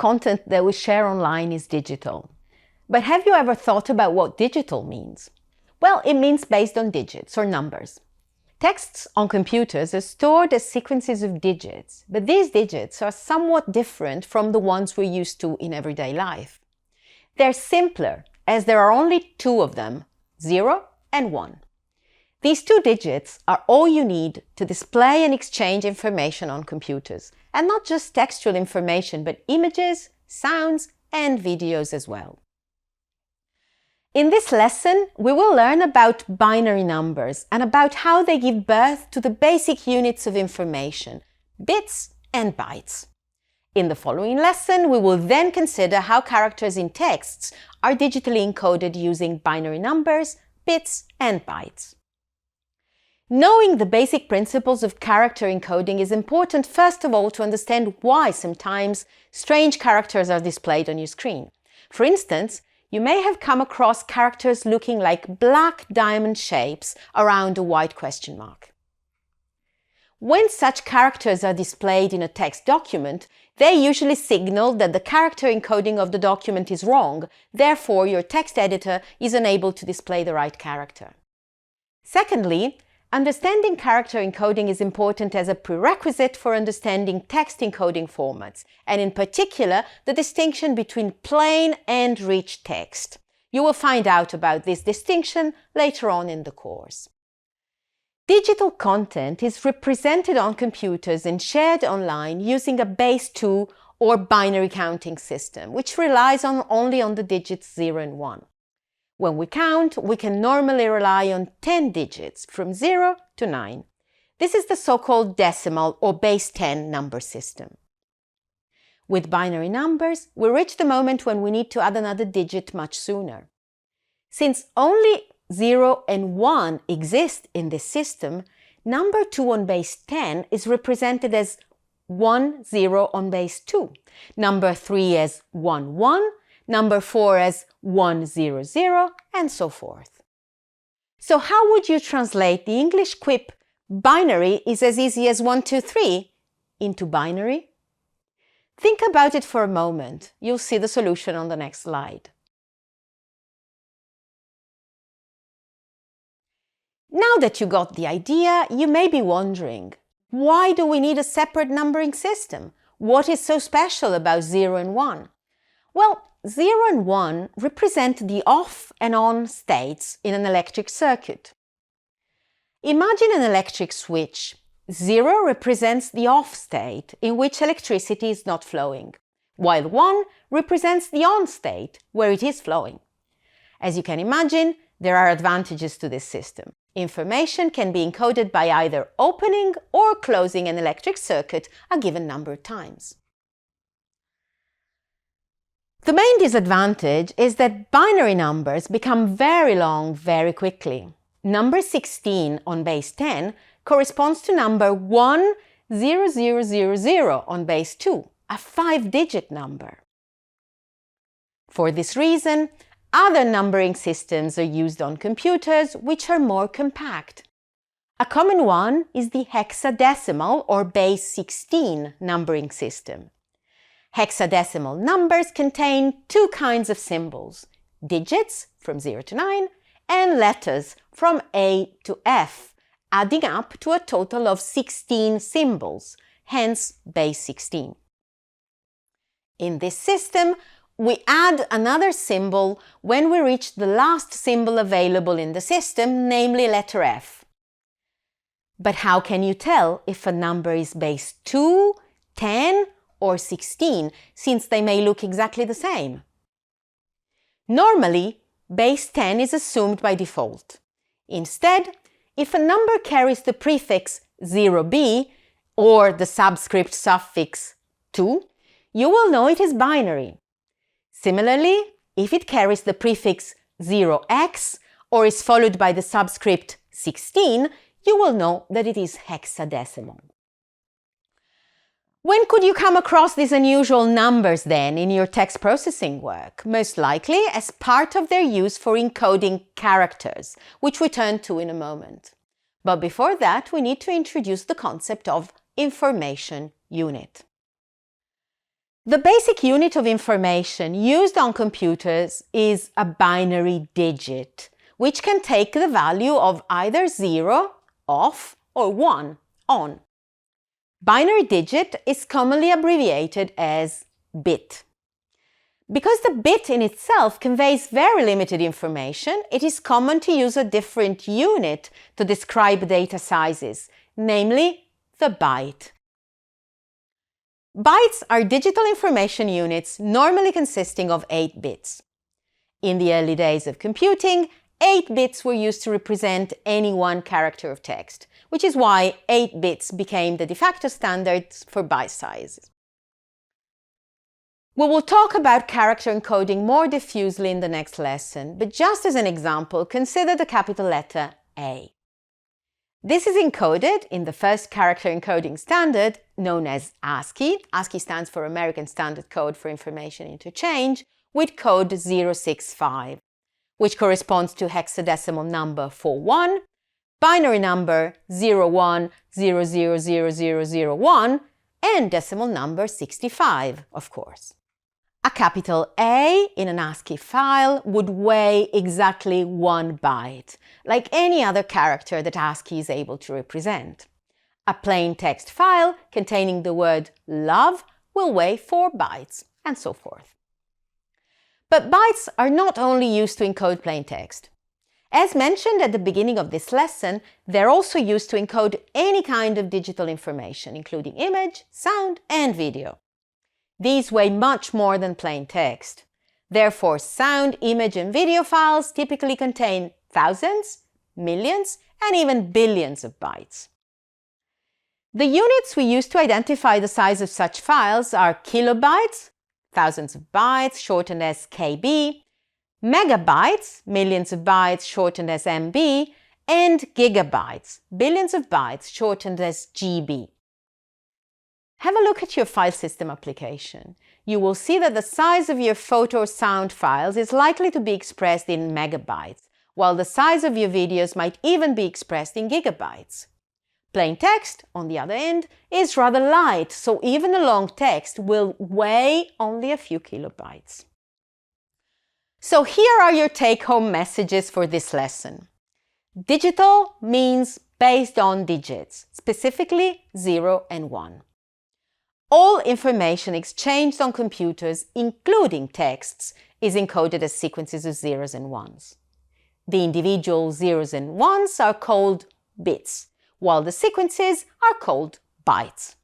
content that we share online is digital. But have you ever thought about what digital means? Well, it means based on digits or numbers. Texts on computers are stored as sequences of digits, but these digits are somewhat different from the ones we're used to in everyday life. They're simpler, as there are only two of them, 0 and 1. These two digits are all you need to display and exchange information on computers, and not just textual information, but images, sounds, and videos as well. In this lesson, we will learn about binary numbers and about how they give birth to the basic units of information, bits and bytes. In the following lesson, we will then consider how characters in texts are digitally encoded using binary numbers, bits and bytes. Knowing the basic principles of character encoding is important, first of all, to understand why sometimes strange characters are displayed on your screen. For instance, you may have come across characters looking like black diamond shapes around a white question mark. When such characters are displayed in a text document, they usually signal that the character encoding of the document is wrong, therefore your text editor is unable to display the right character. Secondly, understanding character encoding is important as a prerequisite for understanding text encoding formats, and in particular, the distinction between plain and rich text. You will find out about this distinction later on in the course. Digital content is represented on computers and shared online using a base 2 or binary counting system, which relies only on the digits 0 and 1. When we count, we can normally rely on 10 digits from 0 to 9. This is the so-called decimal or base 10 number system. With binary numbers, we reach the moment when we need to add another digit much sooner. Since only 0 and 1 exist in this system, number 2 on base 10 is represented as 1, 0 on base 2, number 3 as 1, 1, number 4 as 1, 0, 0, and so forth. So how would you translate the English quip binary is as easy as 1, 2, 3 into binary? Think about it for a moment. You'll see the solution on the next slide. Now that you got the idea, you may be wondering, why do we need a separate numbering system? What is so special about 0 and 1? Well, 0 and 1 represent the off and on states in an electric circuit. Imagine an electric switch. 0 represents the off state in which electricity is not flowing, while 1 represents the on state where it is flowing. As you can imagine, there are advantages to this system. Information can be encoded by either opening or closing an electric circuit a given number of times. The main disadvantage is that binary numbers become very long very quickly. Number 16 on base 10 corresponds to number 10000 on base 2, a 5-digit number. For this reason, other numbering systems are used on computers which are more compact. A common one is the hexadecimal or base 16 numbering system. Hexadecimal numbers contain two kinds of symbols, digits from 0 to 9 and letters from A to F, adding up to a total of 16 symbols, hence base 16. In this system, we add another symbol when we reach the last symbol available in the system, namely letter F. But how can you tell if a number is base 2, 10, or 16, since they may look exactly the same? Normally, base 10 is assumed by default. Instead, if a number carries the prefix 0b or the subscript suffix 2, you will know it is binary. Similarly, if it carries the prefix 0x or is followed by the subscript 16, you will know that it is hexadecimal. When could you come across these unusual numbers then in your text processing work? Most likely as part of their use for encoding characters, which we turn to in a moment. But before that, we need to introduce the concept of information unit. The basic unit of information used on computers is a binary digit, which can take the value of either 0, off, or 1, on. Binary digit is commonly abbreviated as bit. Because the bit in itself conveys very limited information, it is common to use a different unit to describe data sizes, namely the byte. Bytes are digital information units normally consisting of 8 bits. In the early days of computing, 8 bits were used to represent any one character of text, which is why 8 bits became the de facto standards for byte sizes. We will talk about character encoding more diffusely in the next lesson, but just as an example, consider the capital letter A. This is encoded in the first character encoding standard known as ASCII. ASCII stands for American Standard Code for Information Interchange, with code 065, which corresponds to hexadecimal number 41, binary number 01000001, and decimal number 65, of course. A capital A in an ASCII file would weigh exactly 1 byte, like any other character that ASCII is able to represent. A plain text file containing the word love will weigh 4 bytes, and so forth. But bytes are not only used to encode plain text. As mentioned at the beginning of this lesson, they're also used to encode any kind of digital information, including image, sound, and video. These weigh much more than plain text. Therefore, sound, image, and video files typically contain thousands, millions, and even billions of bytes. The units we use to identify the size of such files are kilobytes, thousands of bytes, shortened as KB, megabytes, millions of bytes, shortened as MB, and gigabytes, billions of bytes, shortened as GB. Have a look at your file system application. You will see that the size of your photo or sound files is likely to be expressed in megabytes, while the size of your videos might even be expressed in gigabytes. Plain text, on the other end, is rather light, so even a long text will weigh only a few kilobytes. So here are your take-home messages for this lesson. Digital means based on digits, specifically 0 and 1. All information exchanged on computers, including texts, is encoded as sequences of zeros and ones. The individual zeros and ones are called bits, while the sequences are called bytes.